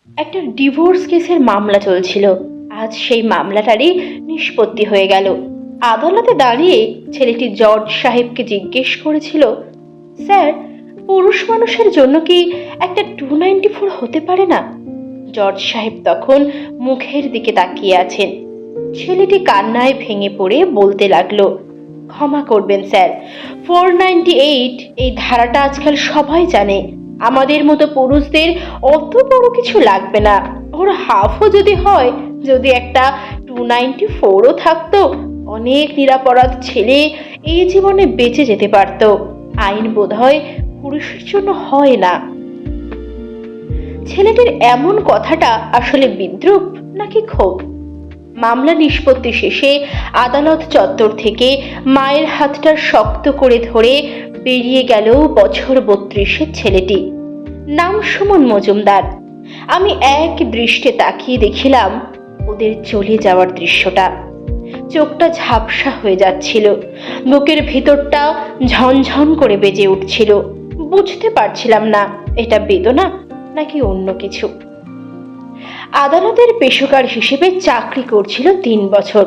একটা ডিভোর্স কেসের মামলা চলছিল। আজ সেই মামলাটারই নিষ্পত্তি হয়ে গেল। আদালতে দাঁড়িয়ে ছেলেটি জর্জ সাহেবকে জিজ্ঞেস করেছিল, স্যার, পুরুষ মানুষের জন্য কি একটা 294 হতে পারে না? জর্জ সাহেব তখন মুখের দিকে তাকিয়ে আছেন। ছেলেটি কান্নায় ভেঙে পড়ে বলতে লাগলো, ক্ষমা করবেন স্যার, 498 এই ধারাটা আজকাল সবাই জানে। আমাদের মতো পুরুষদের অত বড় কিছু লাগবে না। ওর হাফও যদি হয়, যদি একটা 294ও থাকতো, অনেক নিরাপরাধ ছেলে এই জীবনে বেঁচে যেতে পারত। আইন বোধহয় পুরুষের জন্য হয় না। ছেলেটির এমন কথাটা আসলে বিদ্রূপ নাকি ক্ষোভ? মামলা নিষ্পত্তি শেষে আদালত চত্বর থেকে মায়ের হাতটা শক্ত করে ধরে বেরিয়ে গেল বছর 32-এর ছেলেটি। নাম সুমন মজুমদার। আমি এক দৃষ্টে তাকিয়ে দেখিলাম ওদের চলে যাওয়ার দৃশ্যটা। চোখটা ঝাপসা হয়ে যাচ্ছিল, বুকের ভিতরটা ঝনঝন করে বেজে উঠছিল। বুঝতে পারছিলাম না এটা বেদনা নাকি অন্য কিছু। আদালতের পেশকার হিসেবে চাকরি করছিল 3 বছর।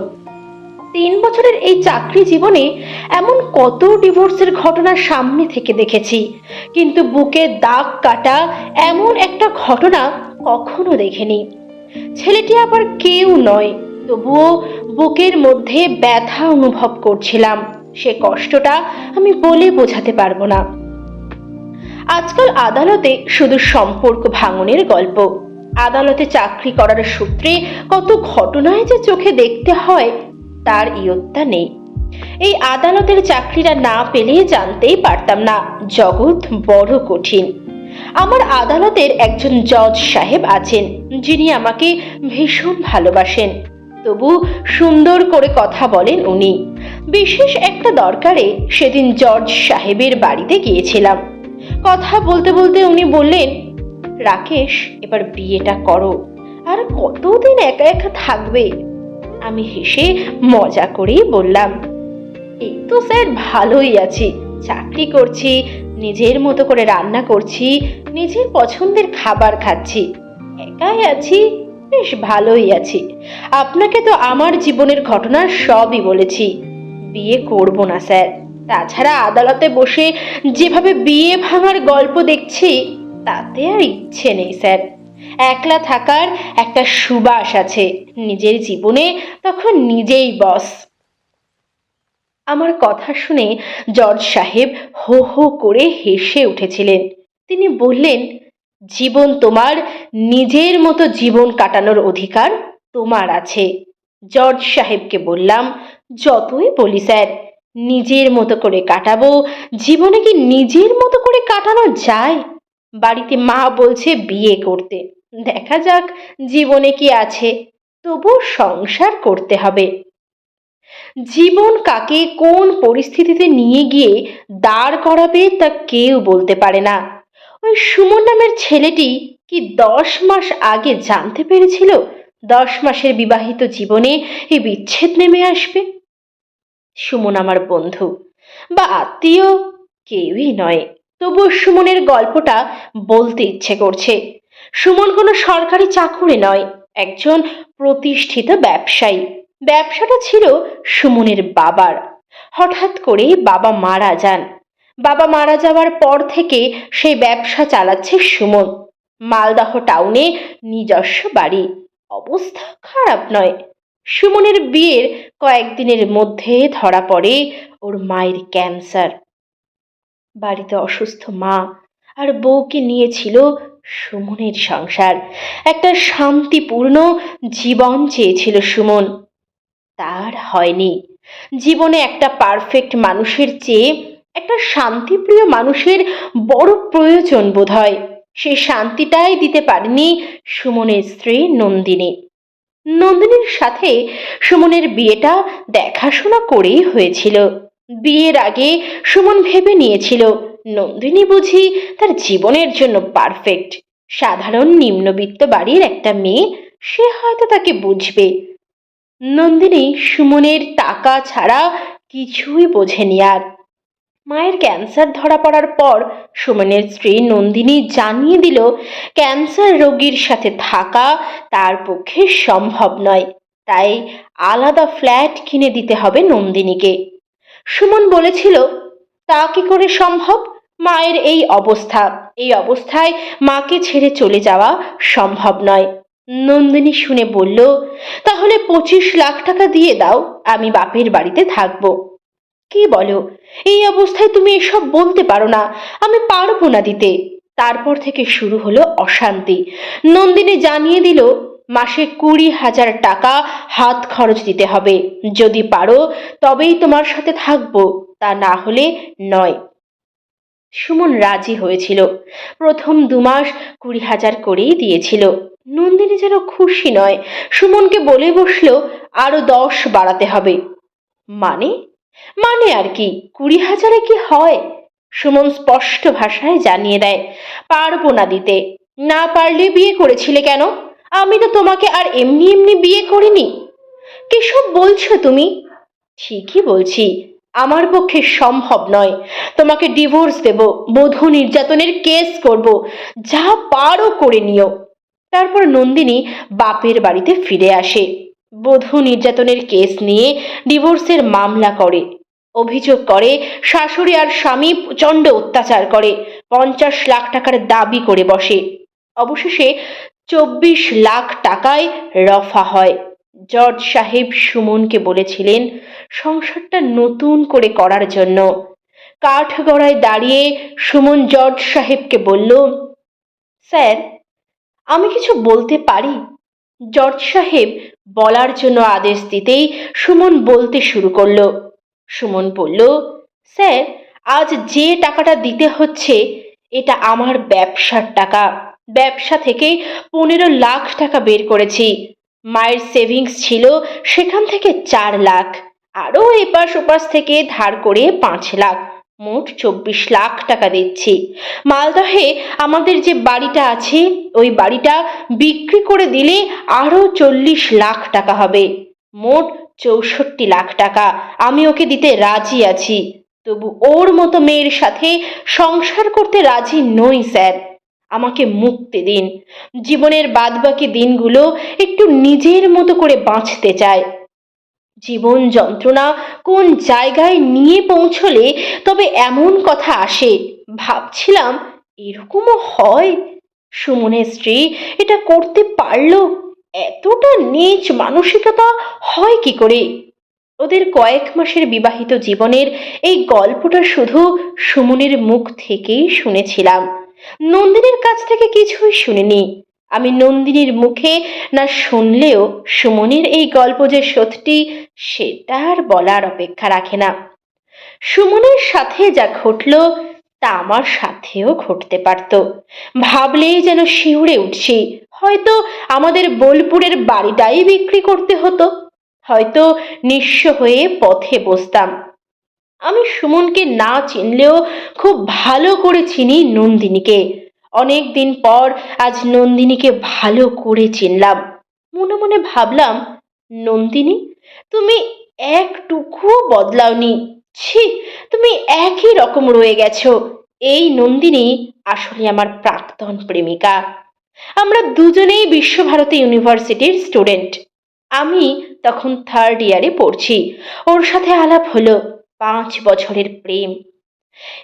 3 বছরের এই চাকরি জীবনে এমন কত ডিভোর্সের ঘটনা সামনে থেকে দেখেছি, কিন্তু বুকে দাগ কাটা এমন একটা ঘটনা কখনো দেখিনি। ছেলেটি আবার কেউ নয়, তবুও বুকের মধ্যে ব্যথা অনুভব করছিলাম। সে কষ্টটা আমি বলে বোঝাতে পারবো না। আজকাল আদালতে শুধু সম্পর্ক ভাঙনের গল্প। আদালতে চাকরি করার সূত্রে কত ঘটনায় যে চোখে দেখতে হয় তার ইয়ত্তা নেই। এই আদালতের চাকরিটা না পেলে জানতেই পারতাম না জগৎ বড় কঠিন। আমার আদালতের একজন জজ সাহেব আছেন, যিনি আমাকে ভীষণ ভালোবাসেন। তবু সুন্দর করে কথা বলেন উনি। বিশেষ একটা দরকারে সেদিন জজ সাহেবের বাড়িতে গিয়েছিলাম। কথা বলতে বলতে উনি বললেন, রাকেশ, এবার বিয়েটা করো। আর কতদিন একা একা থাকবে? আমি হেসে মজা করেই বললাম, এই তো স্যার ভালোই আছি, চাকরি করছি, নিজের মতো করে রান্না করছি, নিজের পছন্দের খাবার খাচ্ছি, একাই আছি, বেশ ভালোই আছি। আপনাকে তো আমার জীবনের ঘটনা সবই বলেছি। বিয়ে করব না স্যার। তাছাড়া আদালতে বসে যেভাবে বিয়ে ভাঙার গল্প দেখছি, তাতে আর ইচ্ছে নেই স্যার। একলা থাকার একটা সুবাস আছে, নিজের জীবনে তখন নিজেই বস। আমার কথা শুনে জজ সাহেব হো হো করে হেসে উঠেছিলেন। তিনি বললেন, জীবন তোমার, নিজের মতো জীবন কাটানোর অধিকার তোমার আছে। জজ সাহেবকে বললাম, যতই বলি স্যার, নিজের মতো করে কাটাবো। জীবনে কি নিজের মতো করে কাটানো যায়? বাড়িতে মা বলছে বিয়ে করতে, দেখা যাক জীবনে কি আছে, তবু সংসার করতে হবে। জীবন কাকে কোন পরিস্থিতিতে নিয়ে গিয়ে দাঁড় করাবে তা কেউ বলতে পারে না। ওই সুমন নামের ছেলেটি কি 10 মাস আগে জানতে পেরেছিল 10 মাসের বিবাহিত জীবনে এই বিচ্ছেদ নেমে আসবে? সুমন আমার বন্ধু বা আত্মীয় কেউই নয়, তবু সুমনের গল্পটা বলতে ইচ্ছে করছে। সুমন কোনো সরকারি চাকুরে নয়, একজন প্রতিষ্ঠিত ব্যবসায়ী। ব্যবসাটা ছিল সুমনের বাবার। হঠাৎ করে বাবা মারা যান। বাবা মারা যাওয়ার পর থেকে সেই ব্যবসা চালাচ্ছে সুমন। মালদহ টাউনে নিজস্ব বাড়ি। অবস্থা খারাপ নয়। সুমনের বিয়ের কয়েকদিনের মধ্যে ধরা পড়ে ওর মায়ের ক্যান্সার। বাড়িতে অসুস্থ মা আর বউকে নিয়েছিল সুমনের সংসার। একটা শান্তিপূর্ণ জীবন চেয়েছিল সুমন, তার হয়নি। জীবনে একটা পারফেক্ট মানুষের চেয়ে একটা শান্তিপ্রিয় মানুষের বড় প্রয়োজন বোধ হয়। সেই শান্তিটাই দিতে পারেনি সুমনের স্ত্রী নন্দিনী। নন্দিনীর সাথে সুমনের বিয়েটা দেখাশোনা করেই হয়েছিল। বিয়ের আগে সুমন ভেবে নিয়েছিল নন্দিনী বুঝি তার জীবনের জন্য পারফেক্ট। সাধারণ নিম্নবিত্ত বাড়ির একটা মেয়ে, সে হয়তো তাকে বুঝবে। নন্দিনী সুমনের টাকা ছাড়া কিছুই বোঝেনি আর। মায়ের ক্যান্সার ধরা পড়ার পর সুমনের স্ত্রী নন্দিনী জানিয়ে দিল ক্যান্সার রোগীর সাথে থাকা তার পক্ষে সম্ভব নয়, তাই আলাদা ফ্ল্যাট কিনে দিতে হবে নন্দিনীকে। সুমন বলেছিল, তা কি করে সম্ভব? মায়ের এই অবস্থায় মাকে ছেড়ে চলে যাওয়া সম্ভব নয়। নন্দিনী শুনে বলল, তাহলে 25 লাখ টাকা দিয়ে দাও, আমি বাপের বাড়িতে থাকবো। কি বলো, এই অবস্থায় তুমি এসব বলতে পারো না, আমি পারবো না দিতে। তারপর থেকে শুরু হলো অশান্তি। নন্দিনী জানিয়ে দিল মাসে 20,000 টাকা হাত খরচ দিতে হবে, যদি পারো তবেই তোমার সাথে থাকবো, তা না হলে নয়। সুমন রাজি হয়েছিল। প্রথম 2 মাস 20,000 করেই দিয়েছিল। নন্দিনী যেন খুশি নয়, সুমনকে বলে বসলো আরো 10 বাড়াতে হবে। মানে মানে আর কি, 20,000-এ কি হয়? সুমন স্পষ্ট ভাষায় জানিয়ে দেয়, পারবো না দিতে। না পারলে বিয়ে করেছিলে কেন? আমি তো তোমাকে আর এমনি এমনি বিয়ে করিনি। কিসব বলছো তুমি? ঠিকই বলছি, আমার পক্ষে সম্ভব নয়। তোমাকে ডিভোর্স দেব, বধূ নির্যাতনের কেস করব, যা পারো করে নিও। তারপর নন্দিনী বাপের বাড়িতে ফিরে আসে। বধূ নির্যাতনের কেস নিয়ে ডিভোর্সের মামলা করে। অভিযোগ করে শাশুড়ি আর স্বামী প্রচণ্ড অত্যাচার করে। 50 লাখ টাকার দাবি করে বসে। অবশেষে 24 লাখ টাকায় রফা হয়। জজ সাহেব সুমনকে বলেছিলেন সংসারটা নতুন করে করার জন্য। কাঠগড়ায় দাঁড়িয়ে সুমন জজ সাহেবকে বলল, স্যার, আমি কিছু বলতে পারি? জজ সাহেব বলার জন্য আদেশ দিতেই সুমন বলতে শুরু করলো। সুমন বলল, স্যার, আজ যে টাকাটা দিতে হচ্ছে এটা আমার ব্যবসার টাকা। ব্যবসা থেকে 15 লাখ টাকা বের করেছি। মায়ের সেভিংস ছিল, সেখান থেকে 4 লাখ, আরও এপাশ ওপাশ থেকে ধার করে 5 লাখ, মোট 24 লাখ টাকা দিচ্ছি। মালদহে আমাদের যে বাড়িটা আছে, ওই বাড়িটা বিক্রি করে দিলে আরও 40 লাখ টাকা হবে, মোট 64 লাখ টাকা আমি ওকে দিতে রাজি আছি। তবু ওর মতো মেয়ের সাথে সংসার করতে রাজি নই স্যার। আমাকে মুক্তি দিন। জীবনের বাদবাকি দিনগুলো একটু নিজের মতো করে বাঁচতে চায়। জীবন যন্ত্রণা কোন জায়গায় নিয়ে পৌঁছলে তবে এমন কথা আসে, ভাবছিলাম এরকমও হয়। সুমনের স্ত্রী এটা করতে পারলো? এতটা নীচ মানসিকতা হয় কি করে? ওদের কয়েক মাসের বিবাহিত জীবনের এই গল্পটা শুধু সুমনের মুখ থেকেই শুনেছিলাম, নন্দিনীর কাছ থেকে কিছুই শুনিনি। আমি নন্দিনীর মুখে না শুনলেও সুমনের এই গল্প যে সত্যি সেটা আর বলার অপেক্ষা রাখে না। সুমনের সাথে যা ঘটল তা আমার সাথেও ঘটতে পারত। ভাবলেই যেন শিউরে উঠছি। হয়তো আমাদের বোলপুরের বাড়িটাই বিক্রি করতে হতো, হয়তো নিঃস্ব হয়ে পথে বসতাম। আমি সুমনকে না চিনলেও খুব ভালো করে চিনি নন্দিনীকে। অনেক দিন পর আজ নন্দিনীকে ভালো করে চিনলাম। মনে মনে ভাবলাম, নন্দিনী, তুমি একটুকুও বদলাওনি। ছি, তুমি একই রকম রয়ে গেছো। এই নন্দিনী আসলে আমার প্রাক্তন প্রেমিকা। আমরা দুজনেই বিশ্বভারতী ইউনিভার্সিটির স্টুডেন্ট। আমি তখন 3rd ইয়ারে পড়ছি। ওর সাথে আলাপ হলো। 5 বছরের প্রেম।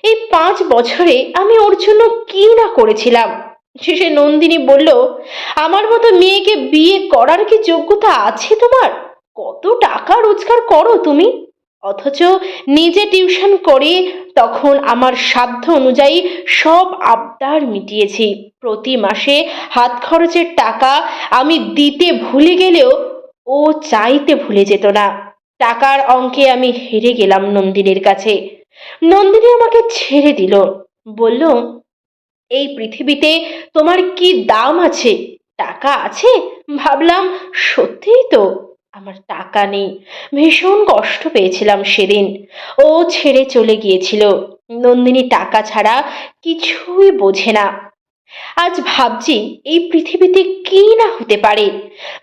এই 5 বছরে আমি ওর জন্য কি না করেছিলাম। শেষে নন্দিনী বলল, আমার মতো মেয়েকে বিয়ে করার কি যোগ্যতা আছে তোমার? কত টাকা রোজগার করো তুমি? অথচ নিজে টিউশন করে তখন আমার সাধ্য অনুযায়ী সব আবদার মিটিয়েছি। প্রতি মাসে হাত খরচের টাকা আমি দিতে ভুলে গেলেও ও চাইতে ভুলে যেত না। টাকার অঙ্কে আমি হেরে গেলাম নন্দিনীর কাছে। নন্দিনী আমাকে ছেড়ে দিল। বলল, এই পৃথিবীতে তোমার কি দাম আছে? টাকা আছে? ভাবলাম সত্যিই তো, আমার টাকা নেই। ভীষণ কষ্ট পেয়েছিলাম সেদিন। ও ছেড়ে চলে গিয়েছিল। নন্দিনী টাকা ছাড়া কিছুই বোঝে না। আজ ভাবছি এই পৃথিবীতে কি না হতে পারে।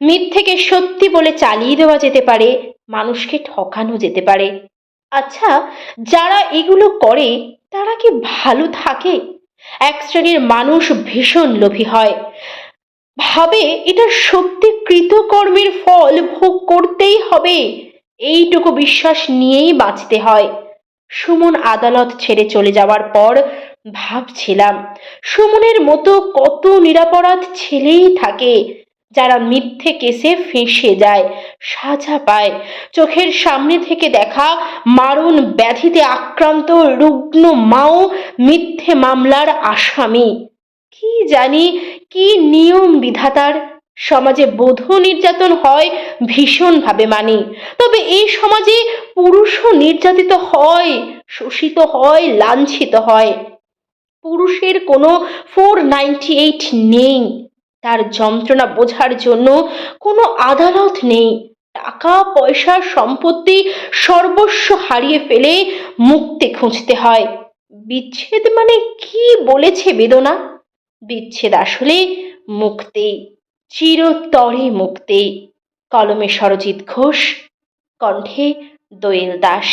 মিথ্যেকে সত্যি বলে চালিয়ে দেওয়া যেতে পারে, মানুষকে ঠকানো যেতে পারে। আচ্ছা, যারা এগুলো করে তারা কি ভালো থাকে? এক শ্রেণীর মানুষ ভীষণ লোভী হয়, ভাবে এটা সত্যি কৃতকর্মের ফল ভোগ করতেই হবে, এইটুকু বিশ্বাস নিয়েই বাঁচতে হয়। সুমন আদালত ছেড়ে চলে যাওয়ার পর ভাবছিলাম, সুমনের মতো কত নিরপরাধ ছেলেই থাকে যারা মিথ্যে কেসে ফেঁসে যায়, সাজা পায়, চোখের সামনে থেকে দেখা মারণ ব্যাধিতে আক্রান্ত রুগ্ন মাও মিথ্যে মামলার আসামি। কি জানি কি নিয়ম বিধাতার! সমাজে বধূ নির্যাতন হয় ভীষণভাবে মানি, তবে এই সমাজে পুরুষও নির্যাতিত হয়, শোষিত হয়, লাঞ্ছিত হয়। পুরুষের কোনো 498 নেই, তার যন্ত্রণা বোঝার জন্য কোনো আদালত নেই। টাকা পয়সা সম্পত্তি সর্বস্ব হারিয়ে ফেলে মুক্তি খুঁজতে হয়। বিচ্ছেদ মানে কি বলেছে বেদনা? বিচ্ছেদ আসলে মুক্তি, চিরতরে মুক্তি। কলমে সরজিৎ ঘোষ, কণ্ঠে দোয়েল দাস।